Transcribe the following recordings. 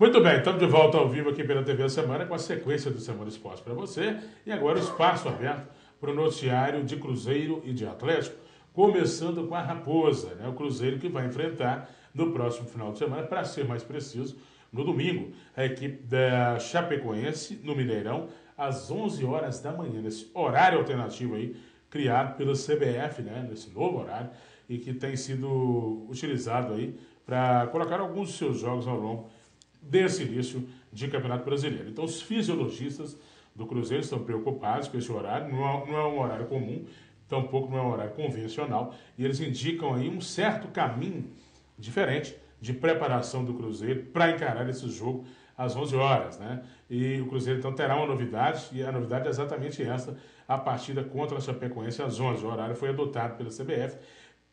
Muito bem, estamos de volta ao vivo aqui pela TV Semana com a sequência do Semana Esporte para você. E agora o espaço aberto para o noticiário de Cruzeiro e de Atlético, começando com a Raposa, né? O Cruzeiro que vai enfrentar no próximo final de semana, para ser mais preciso, no domingo, a equipe da Chapecoense no Mineirão, às 11 horas da manhã, nesse horário alternativo aí, criado pela CBF, né? Nesse novo horário, e que tem sido utilizado aí para colocar alguns dos seus jogos ao longo desse início de Campeonato Brasileiro. Então, os fisiologistas do Cruzeiro estão preocupados com esse horário, não é um horário comum, tampouco não é um horário convencional, e eles indicam aí um certo caminho diferente de preparação do Cruzeiro para encarar esse jogo às 11 horas, né? E o Cruzeiro, então, terá uma novidade, e a novidade é exatamente essa, a partida contra a Chapecoense às 11. O horário foi adotado pela CBF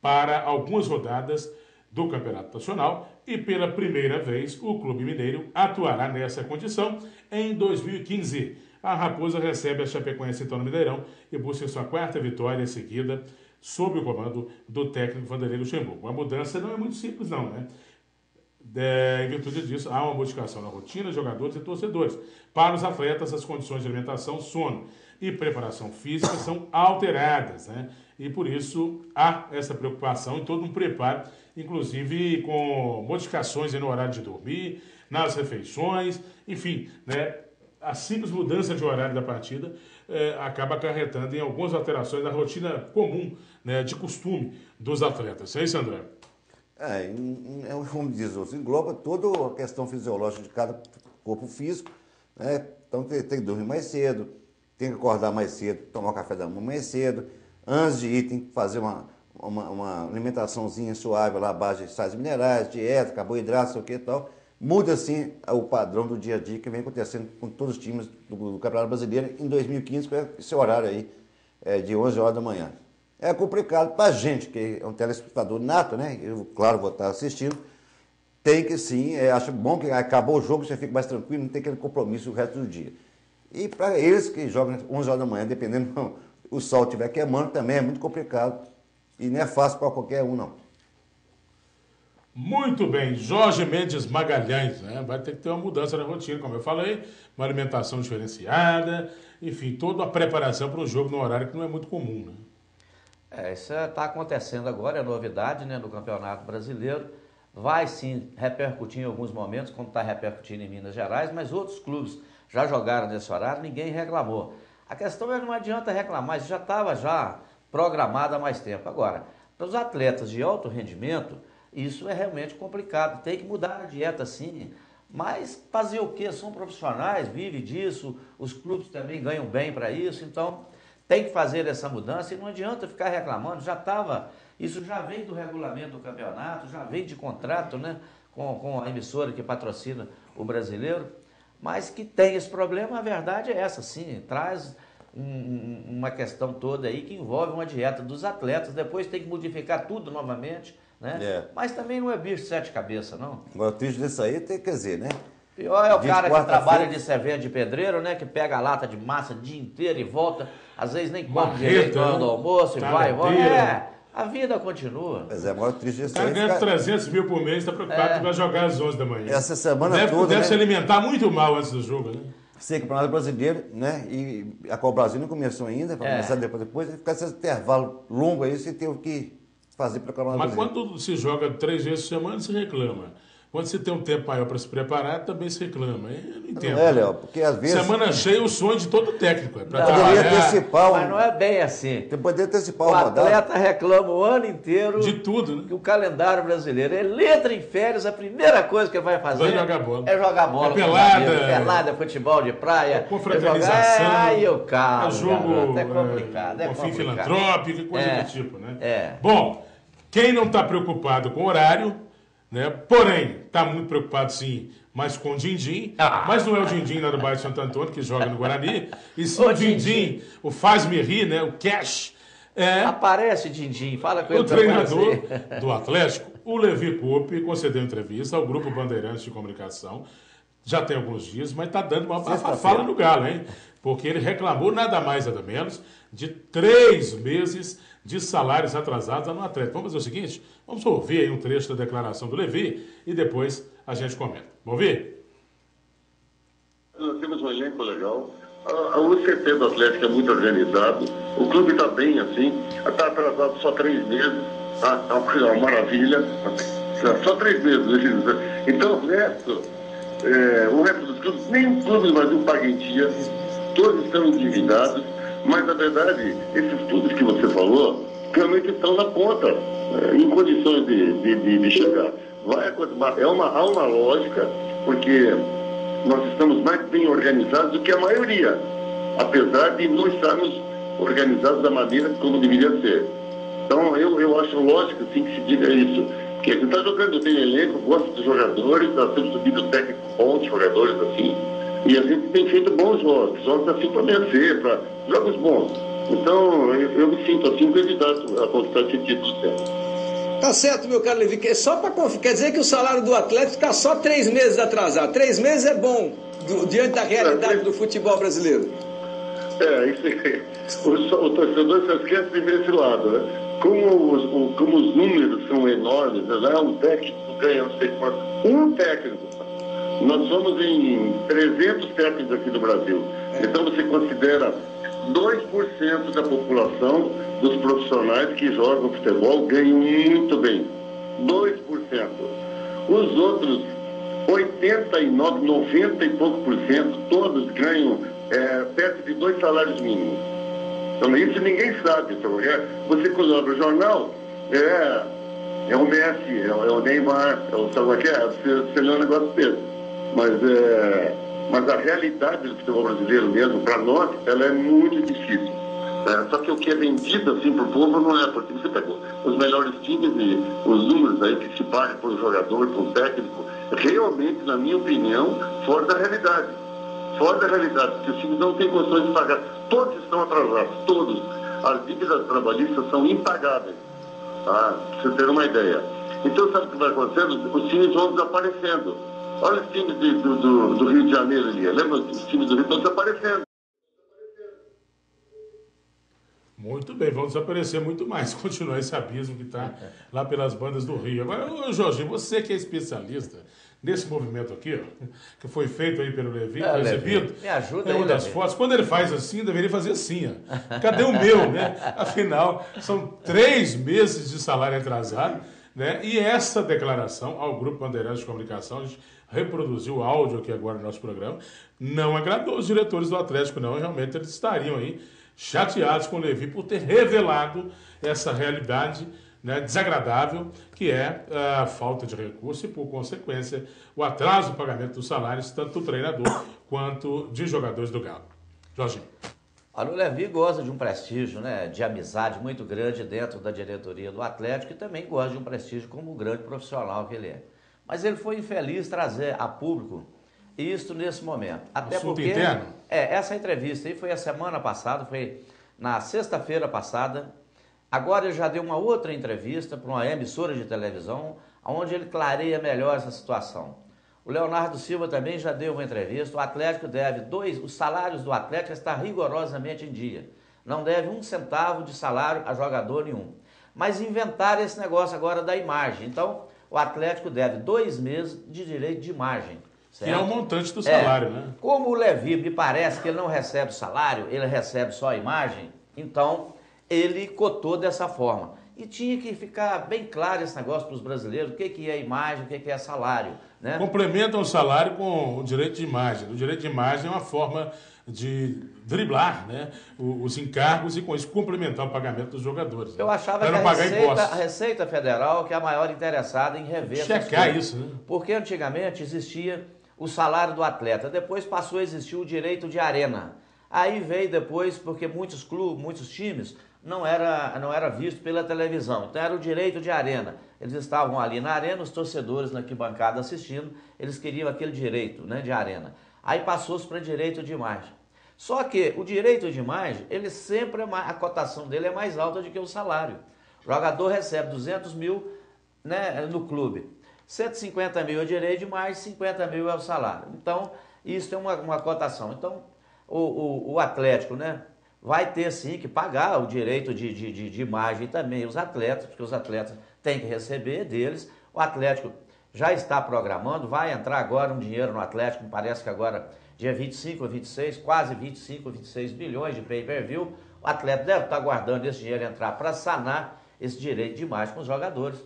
para algumas rodadas do Campeonato Nacional e pela primeira vez o Clube Mineiro atuará nessa condição em 2015. A Raposa recebe a Chapecoense então no Mineirão e busca sua quarta vitória seguida sob o comando do técnico Vanderlei Luxemburgo. A mudança não é muito simples não, né? Em virtude disso, há uma modificação na rotina de jogadores e torcedores. Para os atletas, as condições de alimentação, sono e preparação física são alteradas, né? E por isso há essa preocupação e todo um preparo, inclusive com modificações no horário de dormir, nas refeições, enfim, né? A simples mudança de horário da partida acaba acarretando em algumas alterações da rotina comum, né, de costume dos atletas. É isso, André? Como diz o outro, engloba toda a questão fisiológica de cada corpo físico, né? Então tem que dormir mais cedo, tem que acordar mais cedo, tomar café da manhã mais cedo, antes de ir tem que fazer uma alimentaçãozinha suave lá, à base de sais minerais, dieta, carboidratos, sei o que e tal. Muda assim o padrão do dia a dia que vem acontecendo com todos os times do Campeonato Brasileiro em 2015, com esse horário aí de 11 horas da manhã. É complicado para a gente, que é um telespectador nato, né? Eu, claro, vou estar assistindo. Tem que sim, acho bom que acabou o jogo, você fica mais tranquilo, não tem aquele compromisso o resto do dia. E para eles que jogam 11 horas da manhã, dependendo o sol estiver queimando, também é muito complicado. E não é fácil para qualquer um, não. Muito bem, Jorge Mendes Magalhães, né? Vai ter que ter uma mudança na rotina, como eu falei, uma alimentação diferenciada, enfim, toda a preparação para um jogo no horário que não é muito comum, né? Isso está acontecendo agora, é novidade, né, no Campeonato Brasileiro. Vai sim repercutir em alguns momentos, como está repercutindo em Minas Gerais, mas outros clubes já jogaram nesse horário, ninguém reclamou. A questão é que não adianta reclamar, isso já estava programado há mais tempo. Agora, para os atletas de alto rendimento, isso é realmente complicado, tem que mudar a dieta sim, mas fazer o quê? São profissionais, vivem disso, os clubes também ganham bem para isso, então tem que fazer essa mudança e não adianta ficar reclamando, isso já vem do regulamento do campeonato, já vem de contrato, né, com a emissora que patrocina o Brasileiro, mas que tem esse problema, a verdade é essa, sim, traz uma questão toda aí que envolve uma dieta dos atletas, depois tem que modificar tudo novamente, né? Mas também não é bicho de sete cabeças, não. Agora, o triste disso aí tem que dizer, né? Pior é o cara que trabalha de servente de pedreiro, né? Que pega a lata de massa o dia inteiro e volta, às vezes nem come direito na hora do almoço, e vai e volta. A vida continua. Pois é, agora o triste disso aí. O cara ganha 300 mil por mês, está preocupado que vai jogar às 11 da manhã. Essa semana toda, deve se alimentar muito mal antes do jogo, né? Ser Campeonato Brasileiro, né? E a Copa Brasil não começou ainda, vai começar depois, ficar esse intervalo longo aí, você tem que fazer para o Campeonato Brasileiro. Mas quando se joga 3 vezes por semana, se reclama. Quando você tem um tempo maior para se preparar, também se reclama. Eu não entendo. Não é, Léo, porque às vezes... Semana cheia, o sonho de todo técnico. Poderia antecipar... Mas não é bem assim. Você poderia antecipar o atleta reclama o ano inteiro... De tudo, né? Que o calendário brasileiro, ele entra em férias, a primeira coisa que ele vai fazer... Vai jogar bola. É jogar bola. É pelada. Pelada, futebol de praia. Confraternização. Aí eu calmo. É jogo... É complicado. Com fim filantrópico e coisa do tipo, né? É. Bom, quem não está preocupado com o horário... né? Porém, está muito preocupado sim, mas com o Dindim. Mas não é o Dindim lá do bairro de Santo Antônio que joga no Guarani. E sim o Dindim, o Faz-me Rir, né? O Cash. Aparece Dindim, fala com ele. O treinador do Atlético, o Levi Coupe, concedeu entrevista ao Grupo Bandeirantes de Comunicação. Já tem alguns dias, mas está dando uma fala no galo, hein? Porque ele reclamou nada mais, nada menos, de 3 meses de salários atrasados no Atlético. Vamos fazer o seguinte? Vamos ouvir aí um trecho da declaração do Levi e depois a gente comenta. Vamos ouvir? um elenco legal. O CT do Atlético é muito organizado. O clube está bem assim. Está atrasado só 3 meses. Tá? É uma maravilha. Só 3 meses. Então o resto dos clubes, nem o clube do Brasil paga em dia. Todos estão endividados. Mas, na verdade, esses clubes que você falou realmente estão na ponta, em condições de chegar. Há uma lógica, porque nós estamos mais bem organizados do que a maioria, apesar de não estarmos organizados da maneira como deveria ser. Então, eu acho lógico, sim, que se diga isso. Porque a gente está jogando bem elenco, gosta dos jogadores, nós temos subido técnico bons jogadores assim, e a gente tem feito bons jogos assim para vencer, para jogos bons. Então, eu me sinto assim candidato a conquistar esse título sempre. Tá certo, meu caro Levi. Só para quer dizer que o salário do Atlético está só 3 meses atrasado. 3 meses é bom diante da realidade do futebol brasileiro. Isso aí. O torcedor só esquece de ver esse lado, né? Como os números são enormes, né? Um técnico ganha, não sei quanto. Um técnico. Nós somos em 300 técnicos aqui do Brasil. Então você considera 2% da população dos profissionais que jogam futebol ganham muito bem. 2%. Os outros 89, 90 e pouco por cento, todos ganham perto de 2 salários mínimos. Então isso ninguém sabe. Então, você coloca o jornal, é o Messi, é o Neymar, você lê um negócio desse. Mas a realidade do futebol brasileiro mesmo, para nós, ela é muito difícil. Só que o que é vendido assim para o povo não é, porque você pegou os melhores times e os números aí que se pagam por um jogador, por um técnico, realmente, na minha opinião, fora da realidade. Fora da realidade, porque os times não têm condições de pagar. Todos estão atrasados, todos. As dívidas trabalhistas são impagáveis, tá? Pra você ter uma ideia. Então, sabe o que vai acontecendo? Os times vão desaparecendo. Olha os times do Rio de Janeiro ali. Lembra? Os times do Rio estão desaparecendo. Muito bem, vão desaparecer muito mais, continuar esse abismo que está lá pelas bandas do Rio. Agora, Jorge, você que é especialista nesse movimento aqui, ó, que foi feito aí pelo Levi, foi exibido, me ajuda é uma aí, das Levi. fotos. Quando ele faz assim, deveria fazer assim, ó. Cadê o meu, né? Afinal, são 3 meses de salário atrasado, né? E essa declaração ao Grupo Bandeirantes de Comunicação, a gente reproduziu o áudio aqui agora no nosso programa, não agradou os diretores do Atlético, não. Realmente eles estariam aí chateados com o Levi por ter revelado essa realidade, né, desagradável, que é a falta de recurso e, por consequência, o atraso do pagamento dos salários, tanto do treinador quanto de jogadores do Galo. Jorginho. Olha, o Levi gosta de um prestígio, né, de amizade muito grande dentro da diretoria do Atlético e também gosta de um prestígio como o grande profissional que ele é. Mas ele foi infeliz trazer a público isso nesse momento. Até assunto porque interno? essa entrevista aí foi a semana passada, foi na sexta-feira passada. Agora ele já deu uma outra entrevista para uma emissora de televisão, onde ele clareia melhor essa situação. O Leonardo Silva também já deu uma entrevista. O Atlético deve os salários do Atlético estão rigorosamente em dia. Não deve 1 centavo de salário a jogador nenhum. Mas inventaram esse negócio agora da imagem. Então, o Atlético deve 2 meses de direito de imagem. Certo? Que é o montante do salário, né? Como o Levi me parece que ele não recebe salário, ele recebe só a imagem, então ele cotou dessa forma. E tinha que ficar bem claro esse negócio para os brasileiros, o que é imagem, o que é salário. Né? Complementam o salário com o direito de imagem. O direito de imagem é uma forma de driblar, né, os encargos e com isso complementar o pagamento dos jogadores. Né? Eu achava que a Receita Federal que é a maior interessada em rever checar isso, né? Porque antigamente existia o salário do atleta, depois passou a existir o direito de arena. Aí veio depois, porque muitos clubes, muitos times, não era visto pela televisão, então era o direito de arena. Eles estavam ali na arena, os torcedores na arquibancada assistindo, eles queriam aquele direito, né, de arena. Aí passou-se para direito de imagem. Só que o direito de imagem, ele sempre a cotação dele é mais alta do que o salário. O jogador recebe 200 mil, né, no clube. 150 mil é o direito de imagem, 50 mil é o salário. Então, isso tem uma cotação. Então, o Atlético, né, vai ter sim que pagar o direito de imagem também os atletas, porque os atletas têm que receber deles. O Atlético já está programando, vai entrar agora um dinheiro no Atlético, me parece que agora dia 25 ou 26, quase 25 ou 26 bilhões de pay-per-view. O atleta deve estar guardando esse dinheiro entrar para sanar esse direito de imagem com os jogadores.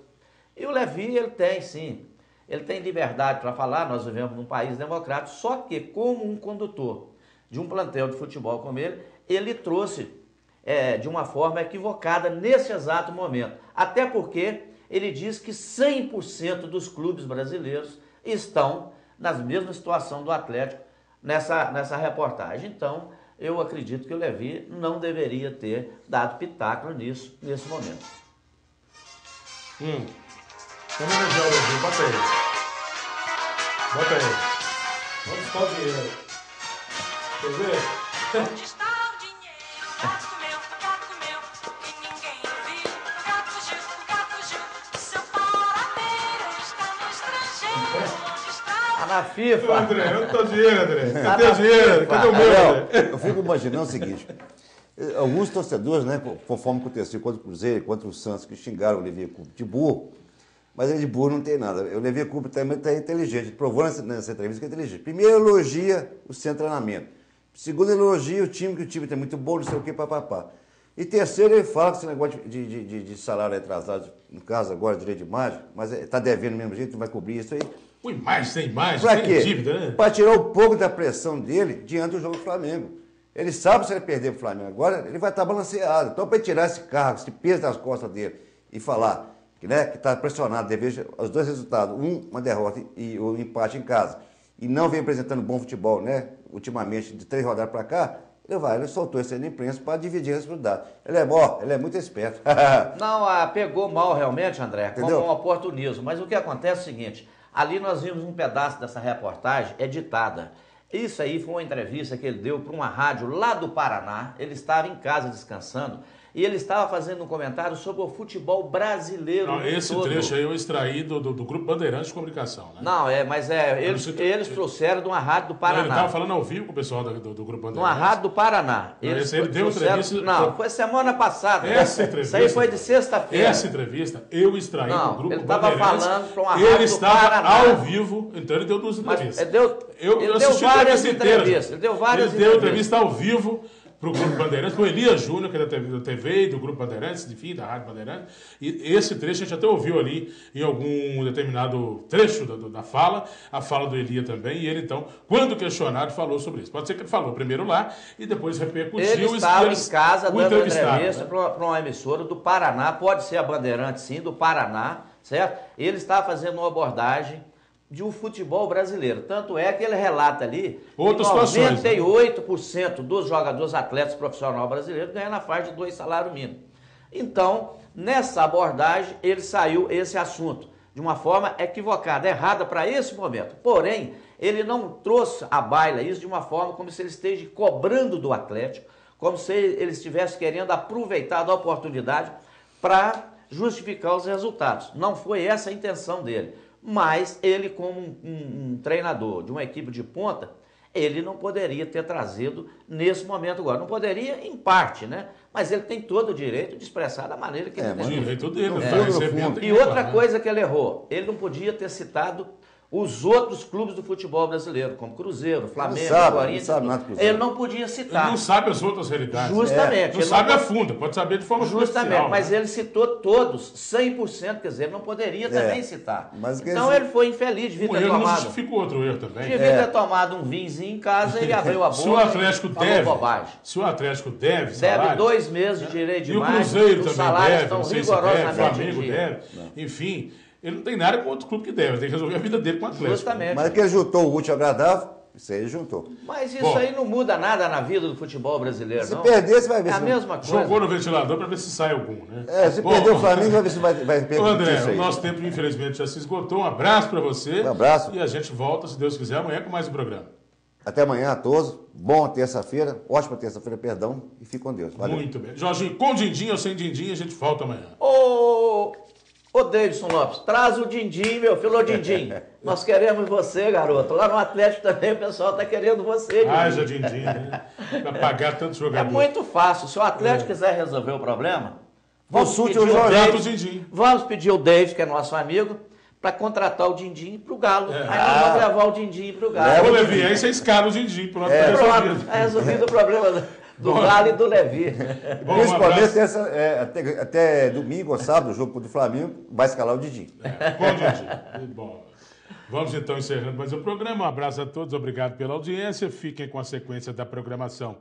E o Levi, ele tem sim, ele tem liberdade para falar, nós vivemos num país democrático, só que como um condutor de um plantel de futebol como ele trouxe de uma forma equivocada nesse exato momento. Até porque ele diz que 100% dos clubes brasileiros estão na mesma situação do Atlético nessa reportagem. Então, eu acredito que o Levi não deveria ter dado pitáculo nisso, nesse momento. Vamos homenagear o Levi, bota aí. Bota aí. Vamos buscar o dinheiro. Quer ver? Onde está o dinheiro? O gato comeu, e ninguém viu. O gato fugiu, o seu paradeiro está no estrangeiro. Onde está Tá na FIFA. André, onde está o dinheiro, André? Tá Cadê na o dinheiro? FIFA. Cadê o meu, André? Eu fico imaginando o seguinte, alguns torcedores, né, conforme aconteceu contra o Cruzeiro e contra o Santos, que xingaram o Levi Coupe de burro, mas ele de burro não tem nada. O Levi Coupe também está inteligente, ele provou nessa entrevista que é inteligente. Primeiro, elogia o seu treinamento. Segundo, elogia o time, que o time tem muito bom, não sei o que, papapá. E terceiro, ele fala que esse negócio de salário atrasado, no caso agora, direito de imagem, mas está devendo do mesmo jeito, vai cobrir isso aí. Ui, mais, sem mais, Pra sem quê? dívida, né? Para tirar um pouco da pressão dele diante do jogo do Flamengo. Ele sabe se ele perder pro Flamengo agora, ele vai estar balanceado. Então, para tirar esse cargo, esse peso das costas dele e falar que está pressionado devido aos dois resultados, uma derrota e o empate em casa, e não vem apresentando bom futebol, né? Ultimamente, de 3 rodadas para cá, ele soltou isso aí na imprensa para dividir a responsabilidade. Ele é muito esperto. Não, pegou mal realmente, André, Entendeu? como um oportunismo. Mas o que acontece é o seguinte, ali nós vimos um pedaço dessa reportagem editada. Isso aí foi uma entrevista que ele deu para uma rádio lá do Paraná. Ele estava em casa descansando e ele estava fazendo um comentário sobre o futebol brasileiro. Não, esse todo. trecho aí eu extraí do Grupo Bandeirantes de Comunicação, né? Não, eles trouxeram de uma rádio do Não, Paraná. ele estava falando ao vivo com o pessoal do Grupo Bandeirantes. Numa rádio do Paraná. Não, esse aí ele deu entrevista- Não, foi semana passada. Essa entrevista. Isso aí foi de sexta-feira. Essa entrevista eu extraí Não, do Grupo ele estava Bandeirantes. falando para uma Ele rádio do estava Paraná. ao vivo, então ele deu 2 Mas entrevistas. ele deu assisti a várias entrevista inteira. entrevistas. Ele deu várias Ele deu entrevistas. entrevista ao vivo para o Grupo Bandeirantes, para o Elias Júnior, que é da TV e do Grupo Bandeirantes, enfim, da Rádio Bandeirantes. E esse trecho a gente até ouviu ali em algum determinado trecho da fala, a fala do Elias também, e ele então, quando questionado, falou sobre isso. Pode ser que ele falou primeiro lá e depois repercutiu. Ele estava eles em casa o dando entrevistaram, entrevista né? para uma emissora do Paraná, pode ser a Bandeirante sim, do Paraná, certo? Ele estava fazendo uma abordagem de um futebol brasileiro. Tanto é que ele relata ali Outras que situações, né? 98% dos jogadores atletas profissionais brasileiros ganham na faixa de 2 salários mínimos. Então, nessa abordagem, ele saiu esse assunto de uma forma equivocada, errada para esse momento. Porém, ele não trouxe à baila isso de uma forma como se ele esteja cobrando do Atlético, como se ele estivesse querendo aproveitar da oportunidade para justificar os resultados. Não foi essa a intenção dele. Mas ele, como um treinador de uma equipe de ponta, ele não poderia ter trazido nesse momento agora. Não poderia, em parte, né? Mas ele tem todo o direito de expressar da maneira que ele O tem. direito dele, No tá fundo, no recebendo, fundo. tem E que outra falar, né? coisa que ele errou, ele não podia ter citado os outros clubes do futebol brasileiro, como Cruzeiro, Flamengo, sabe, Corinthians. não sabe nada do Cruzeiro. Ele não podia Ele citar. não sabe as outras realidades. Justamente. Não ele sabe não- a fundo, pode saber de forma Justamente, superficial, mas né? ele citou todos, 100%, quer dizer, ele não poderia também citar. mas que Então ele- ele foi infeliz, devia Um ter erro não tomado. justifica o outro erro também. Devia ter tomado um vinhozinho em casa, ele abriu a boca Se o Atlético e falou deve, bobagem. se o Atlético deve Deve salário, 2 meses de direito de e o imagem, Cruzeiro os também salários deve, estão não sei se deve, rigorosamente em Flamengo dia. deve, enfim, ele não tem nada com outro clube que deve, tem que resolver a vida dele com o Atlético. Justamente. Mas que ele juntou o útil ao agradável, isso aí ele juntou. Mas isso Bom. aí não muda nada na vida do futebol brasileiro, Se não. perder, você vai ver É a se não- mesma coisa. Jogou no ventilador para ver se sai algum, né? Se Bom, perder o Flamengo, vai ver se vai Ô, repercutir André, isso o aí. nosso tempo infelizmente já se esgotou. Um abraço para você. Um abraço. E a gente volta, se Deus quiser, amanhã com mais um programa. Até amanhã a todos. Boa terça-feira, ótima terça-feira, perdão, e fique com Deus. Valeu. Muito bem. Jorginho, com din-din ou sem din-din, a gente volta amanhã. Ô Davidson Lopes, traz o Dindim, meu filho, ô Dindim. Nós queremos você, garoto. Lá no Atlético também o pessoal tá querendo você, Dindim. Haja din-din, né? Pra pagar tantos É jogadores. muito fácil. Se o Atlético quiser resolver o problema, Consulte o pedir Jorge. Contrato Davis, din-din. vamos pedir o Davis, que é nosso amigo, para contratar o Dindim para o Galo. Aí nós vamos levar o Dindim para o Galo. O Levi, aí você escala o Dindim, pronto, tá Pronto, resolvido. é resolvido o problema do Galo e do Levi. Bom, Principalmente até domingo ou sábado, o jogo do Flamengo, vai escalar o Didi. Com o Dindim. Bom, vamos então encerrando mais o programa. Um abraço a todos, obrigado pela audiência. Fiquem com a sequência da programação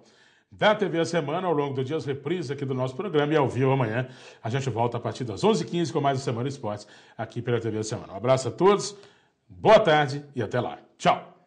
da TV A Semana ao longo do dia, as reprises aqui do nosso programa e ao vivo amanhã. A gente volta a partir das 11h15 com mais o Semana Esportes aqui pela TV A Semana. Um abraço a todos, boa tarde e até lá. Tchau!